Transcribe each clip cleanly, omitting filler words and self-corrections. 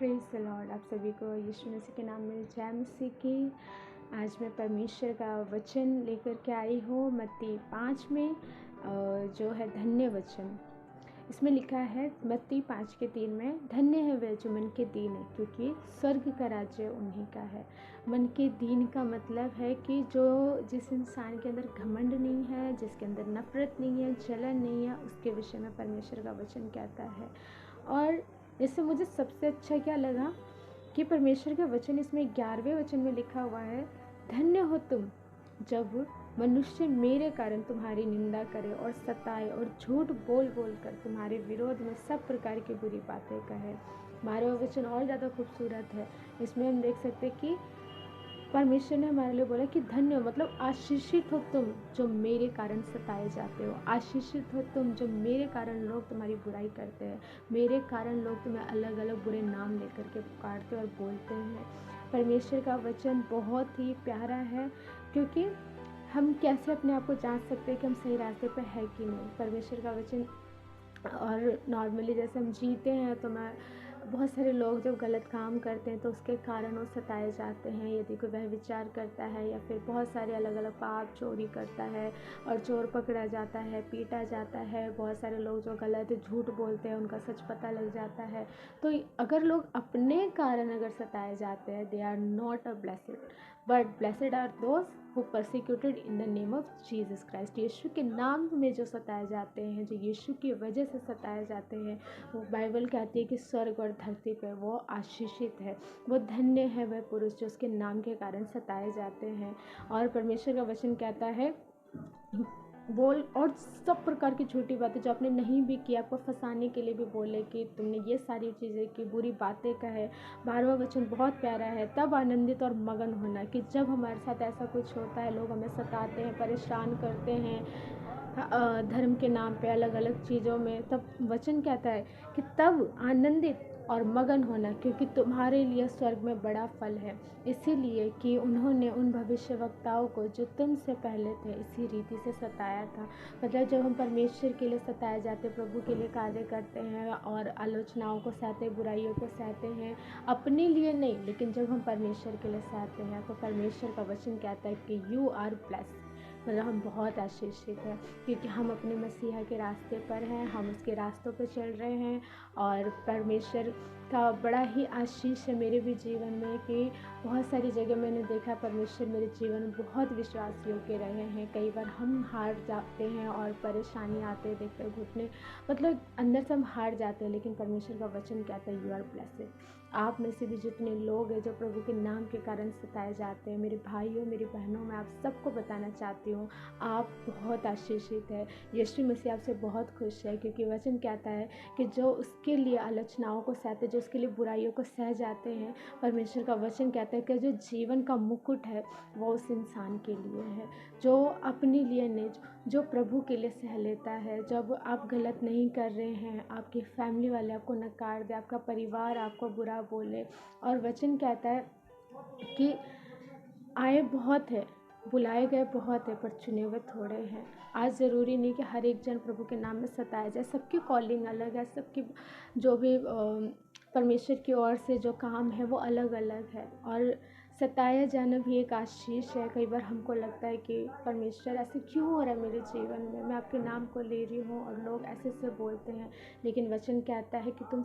Praise the Lord. आप सभी को यीशु मसीह के नाम में जय मसीह की। आज मैं परमेश्वर का वचन लेकर के आई हूँ मत्ती 5 में, जो है धन्य वचन। इसमें लिखा है मत्ती 5:3 में, धन्य है वे जो मन के दीन है, क्योंकि स्वर्ग का राज्य उन्हीं का है। मन के दीन का मतलब है कि जिस इंसान के अंदर घमंड नहीं है, जिसके अंदर नफरत नहीं है, जलन नहीं है, उसके विषय में परमेश्वर का वचन कहता है। और इससे मुझे सबसे अच्छा क्या लगा कि परमेश्वर का वचन इसमें 11वें वचन में लिखा हुआ है, धन्य हो तुम जब मनुष्य मेरे कारण तुम्हारी निंदा करे और सताए और झूठ बोल बोल कर तुम्हारे विरोध में सब प्रकार की बुरी बातें कहे। 12वां वचन और ज़्यादा खूबसूरत है। इसमें हम देख सकते हैं कि परमेश्वर ने हमारे लिए बोला कि धन्य हो मतलब आशीषित हो तुम जो मेरे कारण सताए जाते हो, आशीषित हो तुम जो मेरे कारण लोग तुम्हारी बुराई करते हैं, मेरे कारण लोग तुम्हें अलग अलग बुरे नाम लेकर के पुकारते और बोलते हैं। परमेश्वर का वचन बहुत ही प्यारा है, क्योंकि हम कैसे अपने आप को जांच सकते हैं कि हम सही रास्ते पर है कि नहीं। परमेश्वर का वचन और नॉर्मली जैसे हम जीते हैं तो बहुत सारे लोग जब गलत काम करते हैं तो उसके कारण वो सताए जाते हैं। यदि कोई वह विचार करता है या फिर बहुत सारे अलग अलग पाप, चोरी करता है और चोर पकड़ा जाता है, पीटा जाता है, बहुत सारे लोग जो गलत झूठ बोलते हैं उनका सच पता लग जाता है। तो अगर लोग अपने कारण अगर सताए जाते हैं, they are not a blessed, but blessed are those who persecuted in the name of Jesus Christ. यीशु के नाम में जो सताए जाते हैं, जो यीशु की वजह से सताए जाते हैं, वो बाइबल कहती है कि स्वर्ग और धरती पे वो आशीषित है, वो धन्य है वह पुरुष जो उसके नाम के कारण सताए जाते हैं। और परमेश्वर का वचन कहता है बोल और सब प्रकार की छोटी बातें जो आपने नहीं भी की, आपको फंसाने के लिए भी बोले कि तुमने ये सारी चीज़ें की, बुरी बातें कहे। 12वां वचन बहुत प्यारा है, तब आनंदित और मगन होना कि जब हमारे साथ ऐसा कुछ होता है, लोग हमें सताते हैं, परेशान करते हैं धर्म के नाम पे अलग अलग चीज़ों में, तब वचन कहता है कि तब आनंदित और मगन होना, क्योंकि तुम्हारे लिए स्वर्ग में बड़ा फल है। इसीलिए कि उन्होंने उन भविष्यवक्ताओं को जो तुमसे पहले थे इसी रीति से सताया था। मतलब जब हम परमेश्वर के लिए सताए जाते, प्रभु के लिए कार्य करते हैं और आलोचनाओं को सहते, बुराइयों को सहते हैं, अपने लिए नहीं लेकिन जब हम परमेश्वर के लिए सहते हैं, तो परमेश्वर का वचन कहता है कि यू आर ब्लेस्ड, मतलब हम बहुत आशीषित हैं, क्योंकि हम अपने मसीहा के रास्ते पर हैं, हम उसके रास्तों पर चल रहे हैं। और परमेश्वर का बड़ा ही आशीष है मेरे भी जीवन में कि बहुत सारी जगह मैंने देखा परमेश्वर मेरे जीवन में बहुत विश्वास योग्य रहे हैं। कई बार हम हार जाते हैं और परेशानी आते देखते घुटने, मतलब अंदर से हम हार जाते हैं, लेकिन परमेश्वर का वचन कहता है यू आर ब्लेस्ड। आप में से भी जितने लोग हैं जो प्रभु के नाम के कारण सताए जाते हैं, मेरे भाइयों मेरी बहनों, मैं आप सबको बताना चाहती हूँ आप बहुत आशीषित है। यीशु मसीह आपसे बहुत खुश है, क्योंकि वचन कहता है कि जो उसके लिए आलोचनाओं को सहते, जो उसके लिए बुराइयों को सह जाते हैं, परमेश्वर का वचन कहता है कि जो जीवन का मुकुट है वो उस इंसान के लिए है जो अपने लिए नहीं, जो प्रभु के लिए सह लेता है। जब आप गलत नहीं कर रहे हैं, आपकी फैमिली वाले आपको नकार दे, आपका परिवार आपको बुरा बोले, और वचन कहता है कि आए बहुत है, बुलाए गए बहुत है, पर चुने हुए थोड़े हैं। आज ज़रूरी नहीं कि हर एक जन प्रभु के नाम में सताया जाए, सबकी कॉलिंग अलग है, सबकी जो भी परमेश्वर की ओर से जो काम है वो अलग अलग है, और सताया जाना भी एक आशीष है। कई बार हमको लगता है कि परमेश्वर ऐसे क्यों हो रहा है मेरे जीवन में, मैं आपके नाम को ले रही हूँ और लोग ऐसे से बोलते हैं, लेकिन वचन कहता है कि तुम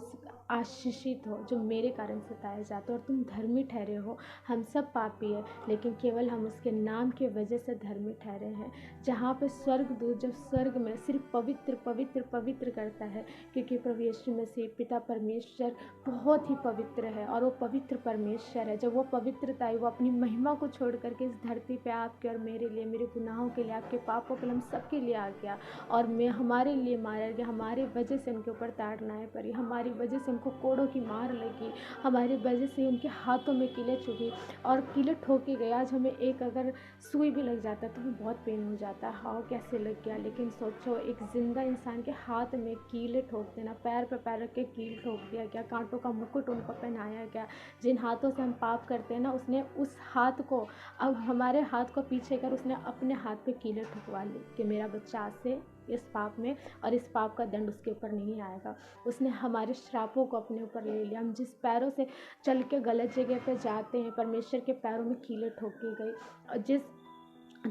आशीषित हो जो मेरे कारण सताए जाते हो, और तुम धर्मी ठहरे हो। हम सब पापी है, लेकिन केवल हम उसके नाम की वजह से धर्मी ठहरे हैं। जहाँ पे स्वर्गदूत जब स्वर्ग में सिर्फ पवित्र पवित्र पवित्र करता है, क्योंकि प्रभु यीशु मसीह पिता परमेश्वर बहुत ही पवित्र है और वो पवित्र परमेश्वर है। जब वो पवित्रता है, वो अपनी महिमा को छोड़ करके इस धरती पे आपके और मेरे लिए, मेरे गुनाहों के लिए, आपके पापों के लिए, हम सबके लिए आ गया, और मैं हमारे लिए मारा गया, हमारे वजह से उनके ऊपर ताड़नाएं पड़ी, हमारी वजह से उनको कोड़ों की मार लगी, हमारी वजह से उनके हाथों में कीलें चुभी और कीलें ठोकी गई। आज हमें एक अगर सुई भी लग जाता है तो हमें बहुत पेन हो जाता है, हाँ कैसे लग गया, लेकिन सोचो एक जिंदा इंसान के हाथ में कीलें ठोक देना, पैर पे पैर रख के कील ठोक दिया गया, कांटों का मुकुट उनको पहनाया गया। जिन हाथों से हम पाप करते हैं ना, उसने उस हाथ को, अब हमारे हाथ को पीछे कर उसने अपने हाथ पे कीलें ठुकवा ली कि मेरा बच्चा आज से इस पाप में, और इस पाप का दंड उसके ऊपर नहीं आएगा। उसने हमारे श्रापों को अपने ऊपर ले लिया। हम जिस पैरों से चल के गलत जगह पे जाते हैं, परमेश्वर के पैरों में कीलें ठोकी गई। और जिस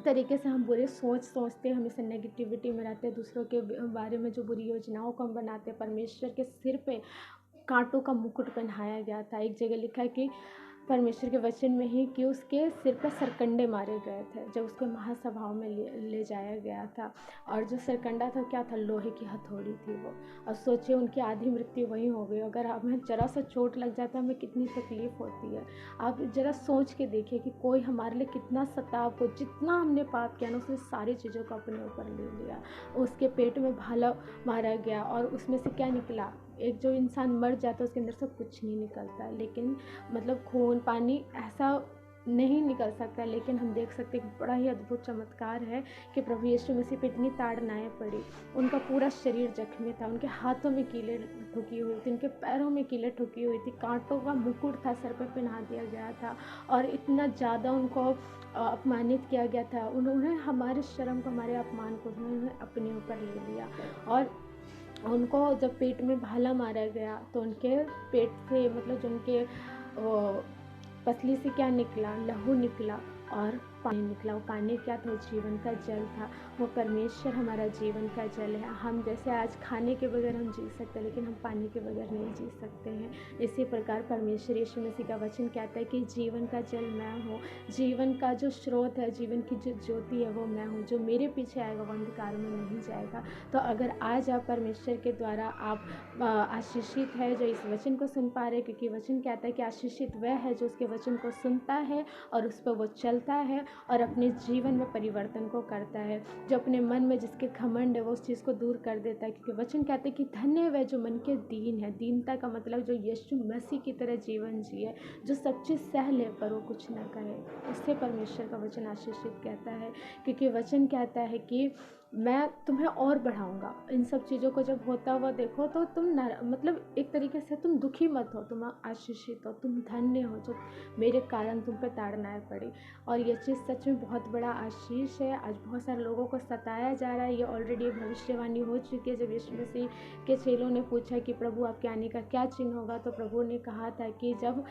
तरीके से हम बुरे सोचते हैं, हमेशा नेगेटिविटी में रहते हैं, दूसरों के बारे में जो बुरी योजनाओं को हम बनाते हैं, परमेश्वर के सिर पे कांटों का मुकुट पहनाया गया था। एक जगह लिखा है कि परमेश्वर के वचन में ही कि उसके सिर पर सरकंडे मारे गए थे जब उसको महासभाओं में ले जाया गया था। और जो सरकंडा था क्या था? लोहे की हथौड़ी थी वो। और सोचिए उनकी आधी मृत्यु वहीं हो गई। अगर हमें जरा सा चोट लग जाता है हमें कितनी तकलीफ़ होती है। आप जरा सोच के देखिए कि कोई हमारे लिए कितना सताव को, जितना हमने पाप किया ना उसने सारी चीज़ों को अपने ऊपर ले लिया। उसके पेट में भाला मारा गया और उसमें से क्या निकला? एक जो इंसान मर जाता है उसके अंदर से कुछ नहीं निकलता, लेकिन मतलब खून पानी ऐसा नहीं निकल सकता। लेकिन हम देख सकते हैं बड़ा ही अद्भुत चमत्कार है कि प्रभु यीशु मसीह पे इतनी ताड़नाएं पड़ी। उनका पूरा शरीर जख्मी था, उनके हाथों में कीलें ठुकी हुई थी, उनके पैरों में कीलें ठुकी हुई थी, कांटों का मुकुट था, सर पर पहना दिया गया था और इतना ज़्यादा उनको अपमानित किया गया था। उन्होंने हमारे शर्म को, हमारे अपमान को उन्होंने अपने ऊपर ले लिया। और उनको जब पेट में भाला मारा गया तो उनके पेट से मतलब जो उनके पसली से क्या निकला? लहू निकला और पानी निकला। वो पानी क्या था? जीवन का जल था। वो परमेश्वर हमारा जीवन का जल है। हम जैसे आज खाने के बगैर हम जी सकते हैं, लेकिन हम पानी के बगैर नहीं जी सकते हैं। इसी प्रकार परमेश्वर यीशु मसीह का वचन कहता है कि जीवन का जल मैं हूँ, जीवन का जो स्रोत है, जीवन की जो ज्योति है वो मैं हूँ। जो मेरे पीछे आएगा वो अंधकार में नहीं जाएगा। तो अगर आज आप परमेश्वर के द्वारा आप आशीषित है जो इस वचन को सुन पा रहे, क्योंकि वचन कहता है कि आशीषित वह है जो उसके वचन को सुनता है और उस पर वो चलता है और अपने जीवन में परिवर्तन को करता है। जो अपने मन में जिसके घमंड है वो उस चीज़ को दूर कर देता है, क्योंकि वचन कहते हैं कि धन्य है वह जो मन के दीन है। दीनता का मतलब जो यीशु मसीह की तरह जीवन जिए, जो सब चीज़ सह ले पर वो कुछ ना कहे। इससे परमेश्वर का वचन आशीषित कहता है, क्योंकि वचन कहता है कि मैं तुम्हें और बढ़ाऊंगा। इन सब चीज़ों को जब होता हुआ देखो तो तुम मतलब एक तरीके से तुम दुखी मत हो, तुम आशीषित हो, तुम धन्य हो जो मेरे कारण तुम पे ताड़नाएं पड़ी। और ये चीज़ सच में बहुत बड़ा आशीष है। आज बहुत सारे लोगों को सताया जा रहा है। ये ऑलरेडी भविष्यवाणी हो चुकी है। जब यीशु मसीह के चेलों ने पूछा कि प्रभु आपके आने का क्या चिन्ह होगा, तो प्रभु ने कहा था कि जब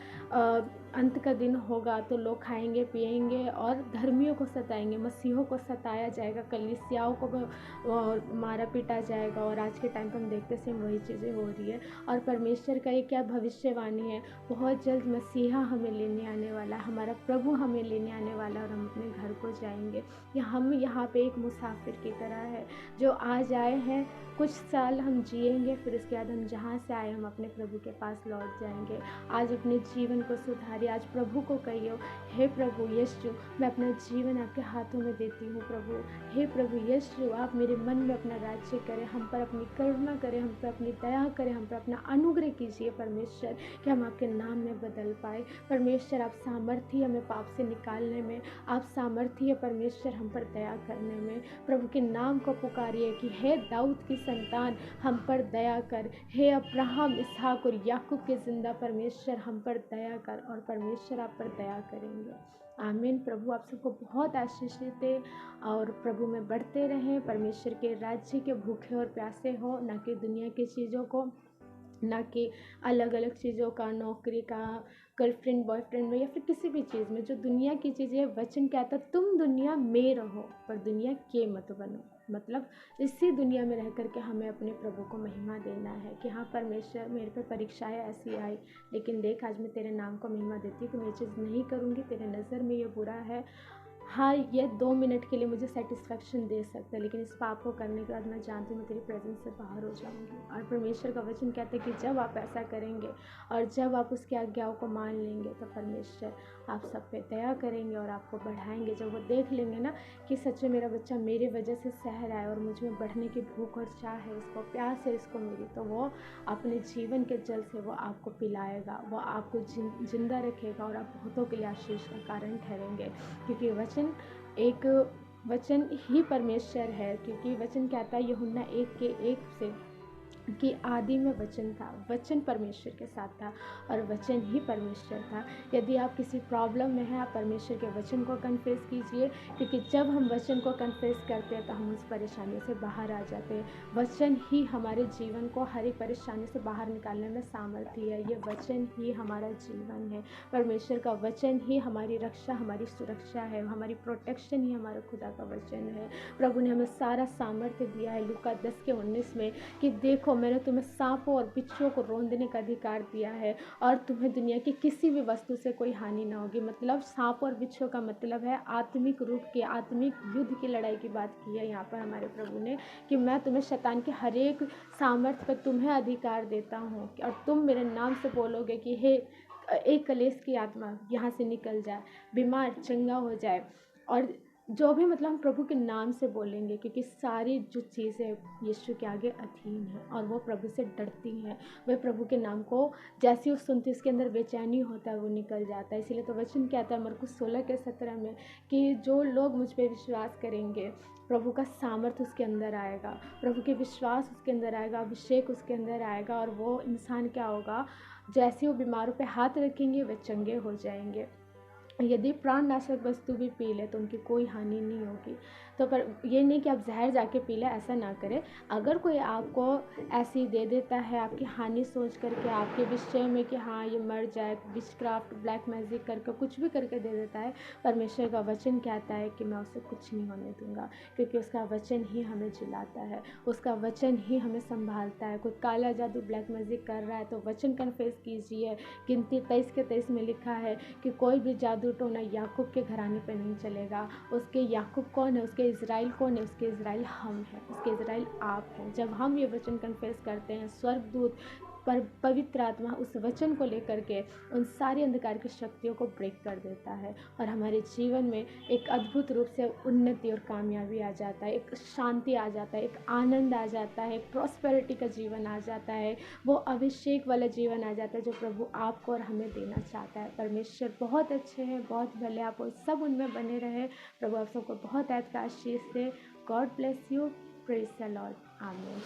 अंत का दिन होगा तो लोग खाएंगे पिएंगे और धर्मियों को सताएंगे, मसीहों को सताया जाएगा, कलीसियाओं को मारा पीटा जाएगा। और आज के टाइम पर हम देखते सेम वही चीज़ें हो रही है। और परमेश्वर का ये क्या भविष्यवाणी है? बहुत जल्द मसीहा हमें लेने आने वाला, हमारा प्रभु हमें लेने आने वाला और हम अपने घर को जाएंगे। या हम यहाँ पे एक मुसाफिर की तरह है जो आज आए हैं, कुछ साल हम जिएंगे, फिर उसके बाद हम जहाँ से आए हम अपने प्रभु के पास लौट जाएंगे। आज अपने जीवन को सुधारिए। आज प्रभु को कहिए, हे प्रभु यीशु मैं अपना जीवन आपके हाथों में देती हूँ। प्रभु हे प्रभु यीशु आप मेरे मन में अपना राज्य करें, हम पर अपनी करुणा करें, हम पर अपनी दया करें, हम पर अपना अनुग्रह कीजिए परमेश्वर, कि हम आपके नाम में बदल पाए। परमेश्वर आप सामर्थ्य हमें पाप से निकालने में, आप सामर्थ्य परमेश्वर हम पर दया करने में। प्रभु के नाम को पुकारिए कि हे दाऊद की संतान हम पर दया कर, हे अब्राहम इसहाक और याकूब के जिंदा परमेश्वर हम पर दया कर, और परमेश्वर आप पर दया करेंगे। आमीन। प्रभु आप सबको बहुत आशीष दे और प्रभु में बढ़ते रहें, परमेश्वर के राज्य के भूखे और प्यासे हो, ना कि दुनिया की चीज़ों को, ना कि अलग अलग चीज़ों का, नौकरी का, गर्लफ्रेंड बॉयफ्रेंड में, या फिर किसी भी चीज़ में जो दुनिया की चीज़ें। वचन कहता तुम दुनिया में रहो पर दुनिया के मत बनो। मतलब इसी दुनिया में रह करके हमें अपने प्रभु को महिमा देना है कि हाँ परमेश्वर मेरे पे परीक्षाएं ऐसी आई, लेकिन देख आज मैं तेरे नाम को महिमा देती हूँ कि मैं ये चीज़ नहीं करूँगी, तेरे नज़र में ये बुरा है। हाँ ये 2 मिनट के लिए मुझे सेटिस्फेक्शन दे सकता है, लेकिन इस पाप को करने के बाद मैं जानती हूँ मैं तेरी प्रेजेंस से बाहर हो जाऊँगी। और परमेश्वर का वचन कहते हैं कि जब आप ऐसा करेंगे और जब आप उसकी आज्ञाओं को मान लेंगे तो परमेश्वर आप सब पे दया करेंगे और आपको बढ़ाएंगे। जब वो देख लेंगे ना कि सच में मेरा बच्चा मेरे वजह से सह रहा है और मुझ में बढ़ने की भूख और चाह है, इसको प्यास है इसको मेरी, तो वो अपने जीवन के जल से वो आपको पिलाएगा, वो आपको जिंदा रखेगा और आप बहुतों के लिए आशीष का कारण ठहरेंगे। क्योंकि वचन ही परमेश्वर है। क्योंकि वचन कहता है यूहन्ना 1:1 से कि आदि में वचन था, वचन परमेश्वर के साथ था और वचन ही परमेश्वर था। यदि आप किसी प्रॉब्लम में हैं, आप परमेश्वर के वचन को कन्फेस कीजिए, क्योंकि जब हम वचन को कन्फेस करते हैं तो हम उस परेशानी से बाहर आ जाते हैं। वचन ही हमारे जीवन को हर एक परेशानी से बाहर निकालने में सामर्थ्य है। ये वचन ही हमारा जीवन है। परमेश्वर का वचन ही हमारी रक्षा, हमारी सुरक्षा है, हमारी प्रोटेक्शन ही हमारा खुदा का वचन है। प्रभु ने हमें सारा सामर्थ्य दिया है लूका 10:19 में कि देखो मैंने तुम्हें सांपों और बिच्छुओं को रौंदने का अधिकार दिया है और तुम्हें दुनिया की किसी भी वस्तु से कोई हानि ना होगी। मतलब सांप और बिच्छुओं का मतलब है आत्मिक रूप की, आत्मिक युद्ध की लड़ाई की बात की है यहाँ पर हमारे प्रभु ने, कि मैं तुम्हें शैतान के हर एक सामर्थ्य पर तुम्हें अधिकार देता हूँ और तुम मेरे नाम से बोलोगे कि हे एक कलेश की आत्मा यहाँ से निकल जाए, बीमार चंगा हो जाए। और जो भी मतलब हम प्रभु के नाम से बोलेंगे, क्योंकि सारी जो चीज़ें यीशु के आगे अधीन है और वो प्रभु से डरती हैं। वे प्रभु के नाम को जैसे वो सुनती उसके अंदर बेचैनी होता है, वो निकल जाता है। इसीलिए तो वचन कहता है मरकुस 16:17 में कि जो लोग मुझ पर विश्वास करेंगे प्रभु का सामर्थ्य उसके अंदर आएगा, प्रभु के विश्वास उसके अंदर आएगा, अभिषेक उसके अंदर आएगा और वो इंसान क्या होगा, जैसे वो बीमारों पे हाथ रखेंगे वे चंगे हो जाएंगे। यदि प्राणनाशक वस्तु भी पी ले तो उनकी कोई हानि नहीं होगी। तो पर ये नहीं कि आप जहर जाके पी लें, ऐसा ना करें। अगर कोई आपको ऐसी दे देता है आपकी हानि सोच करके, आपके विषय में कि हाँ ये मर जाए, विचक्राफ्ट ब्लैक मैजिक करके कुछ भी करके दे देता है, परमेश्वर का वचन कहता है कि मैं उसे कुछ नहीं होने दूंगा, क्योंकि उसका वचन ही हमें जिलाता है, उसका वचन ही हमें संभालता है। कोई काला जादू ब्लैक मैजिक कर रहा है तो वचन कन्फेस कीजिए। गिनती 23:23 में लिखा है कि कोई भी जादू टोना याकूब के घराने पर नहीं चलेगा। उसके याकूब कौन है, उसके इज़राइल कौन है, उसके इज़राइल हम हैं, उसके इज़राइल आप हैं। जब हम ये वचन कन्फेस करते हैं, स्वर्गदूत पर पवित्र आत्मा उस वचन को लेकर के उन सारी अंधकार की शक्तियों को ब्रेक कर देता है और हमारे जीवन में एक अद्भुत रूप से उन्नति और कामयाबी आ जाता है, एक शांति आ जाता है, एक आनंद आ जाता है, एक प्रॉस्पेरिटी का जीवन आ जाता है, वो अभिषेक वाला जीवन आ जाता है जो प्रभु आपको और हमें देना चाहता है। परमेश्वर बहुत अच्छे हैं, बहुत भले, आप सब उनमें बने रहे। प्रभु आप सबको बहुत आशीष दे। God bless you. Praise the Lord. आमीन।